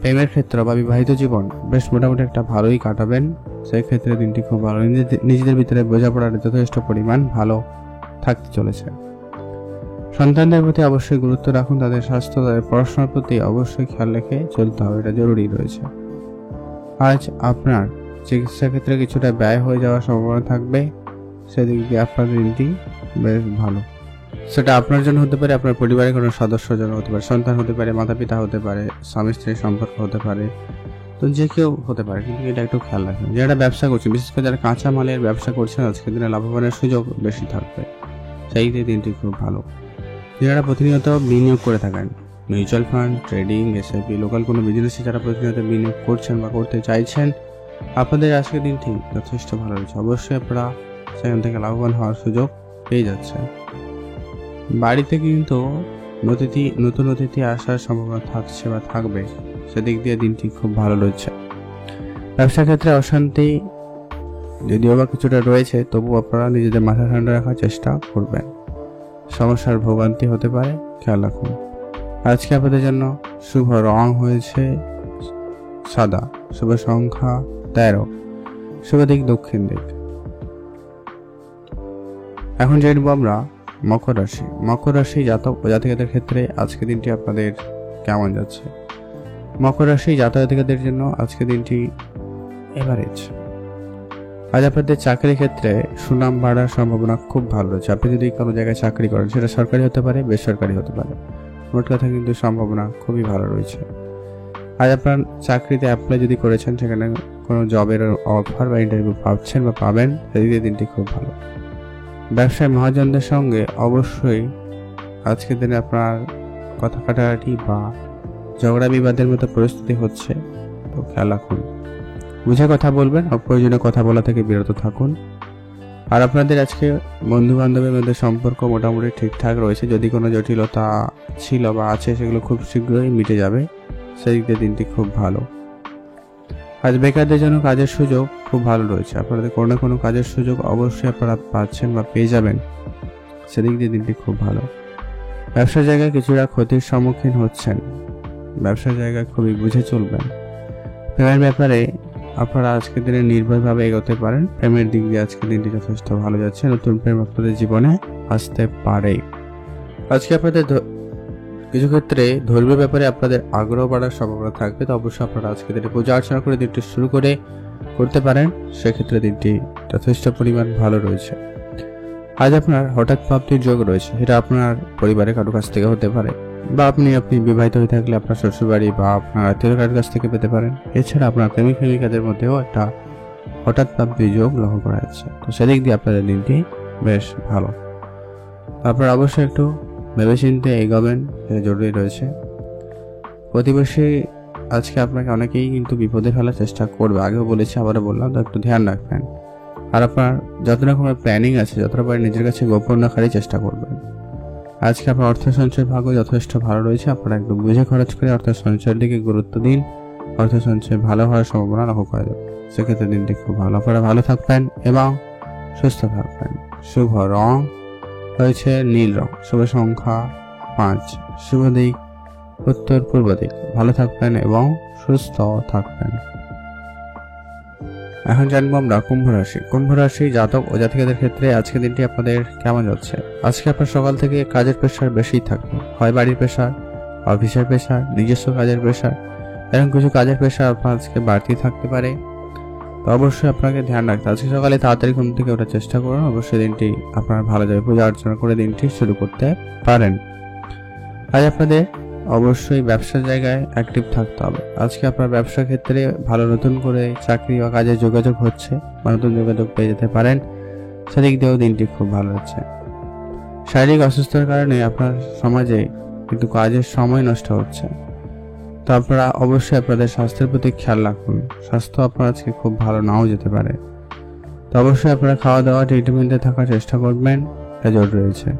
প্রেমের ক্ষেত্র বা বিবাহিত জীবন বেশ মোটামুটি একটা ভালোই কাটাবেন, সেই ক্ষেত্রে দিনটি খুব ভালো। নিজেদের ভিতরে বোঝাপড়ার যথেষ্ট পরিমাণ ভালো থাকতে চলেছে। সন্তানদের প্রতি অবশ্যই গুরুত্ব রাখুন, তাদের স্বাস্থ্য, তাদের পড়াশোনার প্রতি অবশ্যই খেয়াল রেখে চলতে হবে, এটা জরুরি রয়েছে। আজ আপনার চিকিৎসা ক্ষেত্রে কিছুটা ব্যয় হয়ে যাওয়ার সম্ভাবনা থাকবে, সেদিক দিয়ে আপনার দিনটি বেশ ভালো। সেটা আপনার জন্য হতে পারে, আপনার পরিবারের কোনো সদস্যের জন্য হতে পারে, সন্তান হতে পারে, মাতা পিতা হতে পারে, স্বামী স্ত্রীর সম্পর্ক হতে পারে, তো যে কেউ হতে পারে, কিন্তু এটা একটু খেয়াল রাখবেন। যারা ব্যবসা করছেন, বিশেষ করে যারা কাঁচা মালের ব্যবসা করছেন, আজকের দিনে লাভবানের সুযোগ বেশি থাকবে, সেই দিনটি খুব ভালো। যারা প্রতিনিয়ত বিনিয়োগ করে থাকেন, mutual fund, trading, SIP, local কোনো বিজনেসে যারা প্রতিনিয়ত বিনিয়োগ করছেন বা করতে চাইছেন, আপনাদের আজকের দিনটি যথেষ্ট ভালো রয়েছে। অবশ্যই আপনারা সেখান থেকে লাভবান হওয়ার সুযোগ পেয়ে যাচ্ছেন। বাড়িতে কিন্তু নতুন অতিথি আসার সম্ভাবনা থাকছে বা থাকবে, সেদিক দিয়ে দিনটি খুব ভালো রয়েছে। ব্যবসা ক্ষেত্রে অশান্তি যদিও বা কিছুটা রয়েছে, তবু আপনারা নিজেদের মাথা ঠান্ডা রাখার চেষ্টা করবেন। সমস্যার ভোগান্তি হতে পারে, খেয়াল রাখুন। আজকে আপনাদের জন্য শুভ রং হয়েছে সাদা, শুভ সংখ্যা 13, শুভ দিক দক্ষিণ দিক। এখন জানবো আমরা মকর রাশি। মকর রাশি জাতক ও জাতিকাদের ক্ষেত্রে আজকে দিনটি আপনাদের কেমন যাচ্ছে? মকর রাশি জাতকদের জন্য আজকে দিনটি এভারেজ। আজ আপনাদের চাকরির ক্ষেত্রে সুনাম বাড়ার সম্ভাবনা খুব ভালো রয়েছে। আপনি যদি কোনো জায়গায় চাকরি করেন, সেটা সরকারি হতে পারে, বেসরকারি হতে পারে, মোট কথা কিন্তু সম্ভাবনা খুবই ভালো রয়েছে। আজ আপনার চাকরিতে অ্যাপ্লাই যদি করেছেন, সেখানে কোনো জবের অফার বা ইন্টারভিউ পাচ্ছেন বা পাবেন, সেদিকে দিনটি খুব ভালো। ব্যবসায় মহাজনদের সঙ্গে অবশ্যই আজকের দিনে আপনার কথা কাটাকাটি বা ঝগড়া বিবাদের মতো পরিস্থিতি হচ্ছে, তো খেয়াল রাখুন। বুঝে কথা বলবেন, অপ্রয়োজনীয় কথা বলা থেকে বিরত থাকুন। আর আপনাদের আজকে বন্ধু বান্ধবের মধ্যে সম্পর্ক মোটামুটি ঠিকঠাক রয়েছে। যদি কোনো জটিলতা ছিল বা আছে, সেগুলো খুব শীঘ্রই মিটে যাবে, সেই দিক দিয়ে দিনটি খুব ভালো। আজ বেকারদের জন্য কাজের সুযোগ খুব ভালো রয়েছে। আপনাদের কোনো না কোনো কাজের সুযোগ অবশ্যই আপনারা পাচ্ছেন বা পেয়ে যাবেন, সেদিক দিয়ে দিনটি খুব ভালো। ব্যবসার জায়গায় কিছুটা ক্ষতির সম্মুখীন হচ্ছেন, ব্যবসার জায়গায় খুবই বুঝে চলবেন। প্রেমের ব্যাপারে আপনারা আজকের দিনে নির্ভরভাবে এগোতে পারেন। প্রেমের দিক দিয়ে আজকের দিনটি যথেষ্ট ভালো যাচ্ছে। নতুন প্রেম আপনাদের জীবনে আসতে পারে। আজকে আপনাদের কিছু ক্ষেত্রে ধর্মীয় ব্যাপারে আপনাদের আগ্রহ বাড়ার সম্ভাবনা থাকবে, তো অবশ্যই আপনারা আজকে দিনে পূজা অর্চনা করে দিনটি শুরু করতে পারেন। সেক্ষেত্রে দিনটি যথেষ্ট পরিমাণ ভালো রয়েছে। আজ আপনার হঠাৎ প্রাপ্তির যোগ রয়েছে, সেটা আপনার পরিবারের কারো কাছ থেকে হতে পারে, বা আপনি বিবাহিত হয়ে থাকলে আপনার শ্বশুরবাড়ি বা আপনার আত্মীয় কারোর কাছ থেকে পেতে পারেন। এছাড়া আপনার প্রেমিক প্রেমিকাদের মধ্যেও একটা হঠাৎ প্রাপ্তির যোগ লক্ষ্য করা যাচ্ছে, তো সেদিক দিয়ে আপনাদের দিনটি বেশ ভালো। আপনারা অবশ্যই একটু ভেবেচিন্তে এগোবেন, এটা জরুরি রয়েছে। প্রতিবেশী আজকে আপনাকে অনেকেই কিন্তু বিপদে ফেলার চেষ্টা করবে, আগেও বলেছি আবারও বললাম, তো একটু ধ্যান রাখবেন। আর আপনার যত রকমের প্ল্যানিং আছে, যতটা পারে নিজের কাছে গোপন রাখারই চেষ্টা করবেন। আজকে আপনার অর্থ সঞ্চয় ভাগ্য যথেষ্ট ভালো রয়েছে। আপনারা একটু বুঝে খরচ করে অর্থ সঞ্চয়ের দিকে গুরুত্ব দিন, অর্থ সঞ্চয় ভালো হওয়ার সম্ভাবনা লক্ষ্য করা যাবে। সেক্ষেত্রে দিনটি খুব ভালো। আপনারা ভালো থাকবেন এবং সুস্থ থাকবেন। শুভ রং হয়েছে নীল রং, শুভ সংখ্যা 5, শুভ দিক উত্তর পূর্ব দিক। ভালো থাকবেন এবং সুস্থ থাকবেন। এখন জানবো আমরা কুম্ভ রাশি। কুম্ভ রাশি জাতক ও জাতিকাদের ক্ষেত্রে আজকের দিনটি আপনাদের কেমন যাচ্ছে? আজকে আপনার সকাল থেকে কাজের প্রেশার বেশি থাকবে, হয় বাড়ির প্রেশার, অফিসের প্রেশার, নিজস্ব কাজের প্রেশার, এরকম কিছু কাজের প্রেশার আপনার আজকে বাড়তি থাকতে পারে। তো অবশ্যই আপনাকে ধ্যান রাখতে আজকে সকালে তাড়াতাড়ি ঘুম থেকে ওঠার চেষ্টা করুন। অবশ্যই দিনটি আপনার ভালো যাবে, পূজা অর্চনা করে দিনটি শুরু করতে পারেন। আজ আপনাদের অবশ্যই ব্যবসার জায়গায় অ্যাক্টিভ থাকতে হবে। আজকে আপনার ব্যবসা ক্ষেত্রে ভালো নতুন করে চাকরি বা কাজের যোগাযোগ হচ্ছে বা নতুন যোগাযোগ পেয়ে যেতে পারেন, সেদিক দিয়েও দিনটি খুব ভালো হচ্ছে। শারীরিক অসুস্থতার কারণে আপনার সমাজে কিন্তু কাজের সময় নষ্ট হচ্ছে, তো আপনারা অবশ্যই আপনাদের স্বাস্থ্যের প্রতি খেয়াল রাখুন। স্বাস্থ্য আপনার আজকে খুব ভালো নাও যেতে পারে, তো অবশ্যই আপনারা খাওয়া দাওয়া ট্রিটমেন্টে থাকার চেষ্টা করবেন, এটা জরুরি রয়েছে।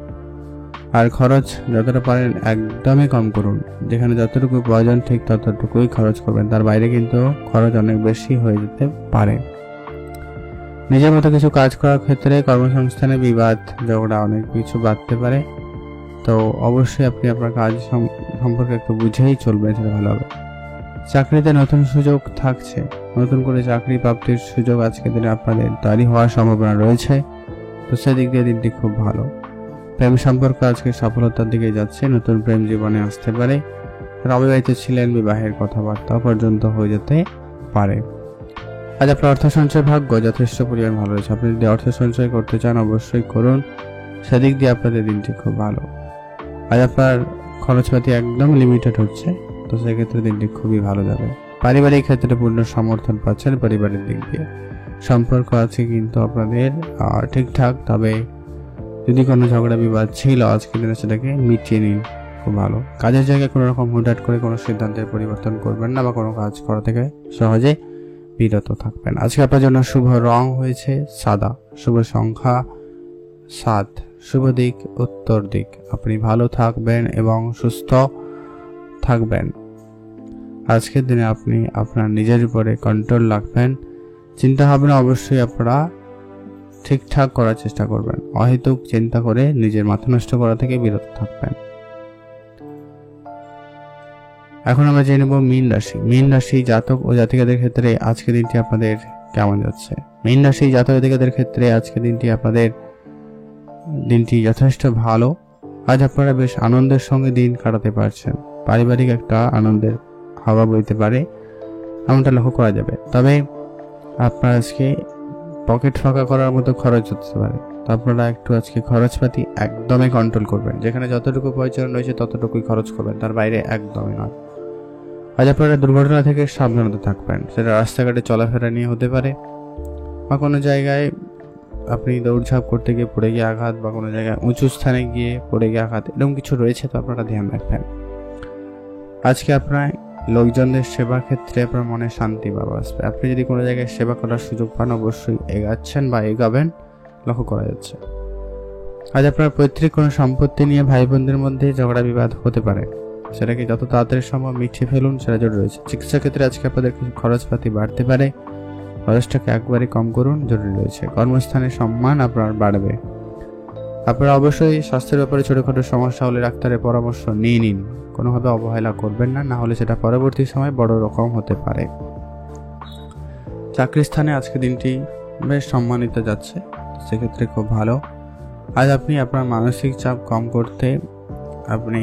আর খরচ যতটা পারেন একদমই কম করুন। যেখানে যতটুকু প্রয়োজন ঠিক ততটুকুই খরচ করবেন, তার বাইরে কিন্তু খরচ অনেক বেশি হয়ে যেতে পারে। নিজের মতো কিছু কাজ করার ক্ষেত্রে কর্মসংস্থানে বিবাদ ঝগড়া অনেক কিছু বাড়তে পারে, তো অবশ্যই আপনি আপনার কাজ সম্পর্কে একটু বুঝেই চলবেন, সেটা ভালো হবে। চাকরিতে নতুন সুযোগ থাকছে, নতুন করে চাকরি প্রাপ্তির সুযোগ আজকের দিনে আপনাদের তৈরি হওয়ার সম্ভাবনা রয়েছে, তো সেদিক দিয়ে দিনটি খুব ভালো। প্রেম সম্পর্ক আজকে সফলতার দিকে যাচ্ছে, নতুন প্রেম জীবনে আসতে পারে। অবিবাহিত ছিলেন, বিবাহের কথাবার্তা পর্যন্ত হয়ে যেতে পারে। আজ আপনার অর্থ সঞ্চয় ভাগ্য যথেষ্ট পরিমাণ ভালো রয়েছে। আপনি যদি অর্থ সঞ্চয় করতে চান অবশ্যই করুন, সেদিক দিয়ে আপনাদের দিনটি খুব ভালো। আজ আপনার খরচপাতি একদম লিমিটেড হচ্ছে, তো সেক্ষেত্রে দিনটি খুবই ভালো যাবে। পারিবারিক ক্ষেত্রে পূর্ণ সমর্থন পাচ্ছেন পরিবারের দিক দিয়ে। সম্পর্ক আছে কিন্তু আপনাদের ঠিকঠাক, তবে যদি কোনো ঝগড়া বিবাদ ছিল আজকের দিনে সেটাকে মিটিয়ে নিন। খুব ভালো। কাজের জায়গায় কোনো রকম হুটহাট করে কোনো সিদ্ধান্তের পরিবর্তন করবেন না বা কোনো কাজ করা থেকে সহজে বিরত থাকবেন। আজকে আপনার জন্য শুভ রং হয়েছে সাদা, শুভ সংখ্যা 7, শুভ দিক উত্তর দিক। আপনি ভালো থাকবেন এবং সুস্থ থাকবেন। আজকের দিনে আপনি আপনার নিজের উপরে কন্ট্রোল রাখবেন। চিন্তা ভাবনা অবশ্যই আপনারা ঠিকঠাক করার চেষ্টা করবেন। অহেতুক চিন্তা করে নিজের মাথা নষ্ট করা থেকে বিরত থাকবেন। এখন আমরা জেনে নেব মীন রাশি। মীন রাশি জাতক ও জাতিকাদের ক্ষেত্রে আজকের দিনটি আপনাদের কেমন যাচ্ছে? মীন রাশি জাতক জাতিকাদের ক্ষেত্রে আজকের দিনটি যথেষ্ট ভালো। আজ আপনারা বেশ আনন্দের সঙ্গে দিন কাটাতে পারছেন। পারিবারিক একটা আনন্দের হাওয়া বইতে পারে, এমনটা লক্ষ্য করা যাবে। তবে আপনার আজকে পকেট ফাঁকা করার মতো খরচ হতে পারে, তো আপনারা একটু আজকে খরচপাতি একদমই কন্ট্রোল করবেন। যেখানে যতটুকু প্রয়োজন রয়েছে ততটুকুই খরচ করবেন, তার বাইরে একদমই নয়। আজ আপনারা দুর্ঘটনা থেকে সাবধানতা থাকবেন। সেটা রাস্তাঘাটে চলাফেরা নিয়ে হতে পারে, বা কোনো জায়গায় আপনি দৌড়ঝাঁপ করতে গিয়ে পড়ে গিয়ে আঘাত, বা কোনো জায়গায় উঁচু স্থানে গিয়ে পড়ে গিয়ে আঘাত, এরকম কিছু রয়েছে, তো আপনারা ধ্যান রাখবেন। আজকে আপনার লোকজনদের সেবার ক্ষেত্রে আপনার মনে শান্তি পাওয়া আসবে। আপনি যদি কোনো জায়গায় সেবা করার সুযোগ পান অবশ্যই এগাচ্ছেন বা এগাবেন, লক্ষ্য করা যাচ্ছে। আজ আপনার পৈতৃক কোনো সম্পত্তি নিয়ে ভাই বোনদের মধ্যে ঝগড়া বিবাদ হতে পারে, সেটাকে যত তাড়াতাড়ি সম্ভব মিটিয়ে ফেলুন, সেটা জরুরি রয়েছে। চিকিৎসা ক্ষেত্রে আজকে আপনাদের কিছু খরচপাতি বাড়তে পারে, খরচটাকে একবারে কম করুন, জরুরি রয়েছে। কর্মস্থানে সম্মান আপনার বাড়বে। আপনারা অবশ্যই স্বাস্থ্যের ব্যাপারে ছোটখাটো সমস্যা হলে ডাক্তারের পরামর্শ নিয়ে নিন। কোনোভাবে অবহেলা করবেন না, না হলে সেটা পরবর্তী সময় বড় রকম হতে পারে। চাকরির স্থানে আজকে দিনটি বেশ সম্মানিত যাচ্ছে, সেক্ষেত্রে খুব ভালো। আজ আপনি আপনার মানসিক চাপ কম করতে আপনি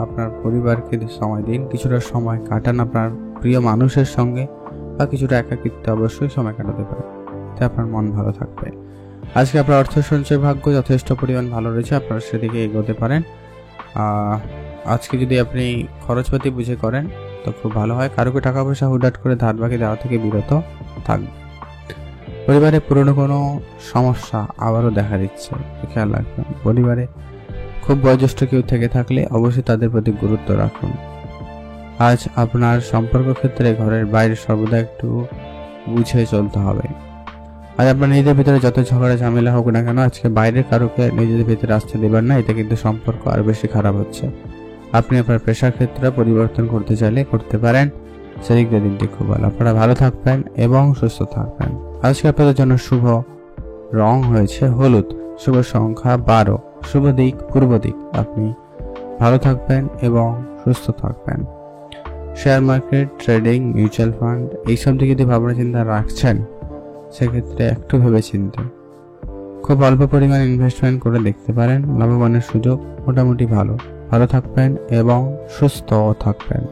আপনার পরিবারকে সময় দিন। কিছুটা সময় কাটান আপনার প্রিয় মানুষের সঙ্গে, বা কিছুটা একাকিত্বে অবশ্যই সময় কাটাতে পারেন, তাতে আপনার মন ভালো থাকবে। আজকে আপনার অর্থ সঞ্চয় ভাগ্য যথেষ্ট পরিমাণ ভালো রয়েছে, আপনারা সেদিকে এগোতে পারেন। আজকে যদি আপনি খরচপাতি বুঝে করেন তো খুব ভালো হয়। কারোকে টাকা পয়সা হুটহাট করে ধার বাকি দেওয়া থেকে বিরত থাকবে। পরিবারে পুরনো কোনো সমস্যা আবারও দেখা দিচ্ছে, খেয়াল রাখবেন। পরিবারে খুব বয়োজ্যেষ্ঠ কেউ থেকে থাকলে অবশ্যই তাদের প্রতি গুরুত্ব রাখুন। আজ আপনার সম্পর্ক ক্ষেত্রে ঘরের বাইরে সর্বদা একটু বুঝে চলতে হবে। আজ আপনার নিজেদের ভিতরে যত ঝগড়া ঝামেলা হোক না কেন, আজকে বাইরের কারোকে নিজেদের ভিতরে আসতে দেবেন না, এতে কিন্তু সম্পর্ক আরো বেশি খারাপ হচ্ছে। আপনি আপনার পেশার ক্ষেত্রে পরিবর্তন করতে চাইলে করতে পারেন, সেদিক দিয়ে দিনটি খুব ভালো। আপনারা ভালো থাকবেন এবং সুস্থ থাকবেন। আজকে আপনাদের জন্য শুভ রং হয়েছে হলুদ, শুভ সংখ্যা 12, শুভ দিক পূর্ব দিক। আপনি ভালো থাকবেন এবং সুস্থ থাকবেন। Share market, trading, mutual fund এইসব দিকে যদি ভাবনা চিন্তা রাখছেন, সেক্ষেত্রে একটু ভেবে চিন্তে খুব অল্প পরিমাণ ইনভেস্টমেন্ট করে দেখতে পারেন। লাভবানের সুযোগ মোটামুটি ভালো। ভালো থাকবেন এবং সুস্থ থাকবেন।